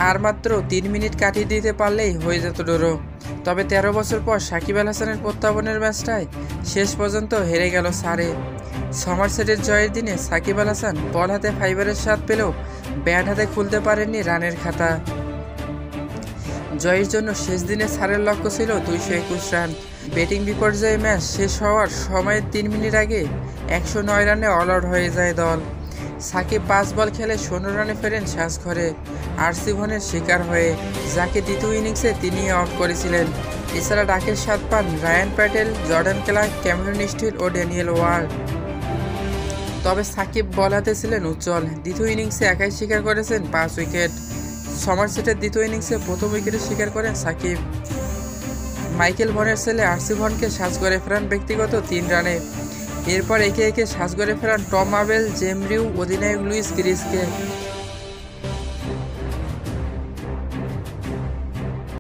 আর মাত্র 3 মিনিট কাটিয়ে দিতে পারলেই হয়ে যেত ড্র। তবে 13 বছর পর সাকিব আল হাসানের প্রত্যাবনের ম্যাচটায় শেষ পর্যন্ত হেরে গেল সারে। সমারসেটের জয়ের দিনে সাকিব আল হাসান বল হাতে ফাইবারের স্বাদ পেলেও ব্যাট হাতে খুলতে পারেননি রানের খাতা। জয়ের জন্য শেষ দিনে সারের লক্ষ্য ছিল 221 রান। ব্যাটিং বিপর্যয়ে ম্যাচ শেষ হওয়ার সময়ের 3 মিনিট আগে 109 রানে অল আউট হয়ে যায় দল। সাকিব 5 বল খেলে 16 রানে ফেরেন সাজঘরে আরসি ভনের শিকার হয়ে, যাকে দ্বিতীয় ইনিংসে তিনি আউট করেছিলেন। এছাড়া ডাকের স্বাদ পান Ryan Patel, Jordan Clarke, Cameron Steel ও ড্যানিয়েল ওয়ার্ড। তবে সাকিব বল হাতে ছিলেন উজ্জ্বল। দ্বিতীয় ইনিংসে একাই শিকার করেছেন 5 উইকেট। সমারসেটের দ্বিতীয় ইনিংসে প্রথম উইকেটে শিকার করেন সাকিব। মাইকেল ভনের ছেলে আরসি ভনকে সাজঘরে ফেরান ব্যক্তিগত 3 রানে। এরপর একে একে সাজঘরে ফেরান টম আবেল, জেম রিউ, অধিনায়ক লুইস গ্রিসকে।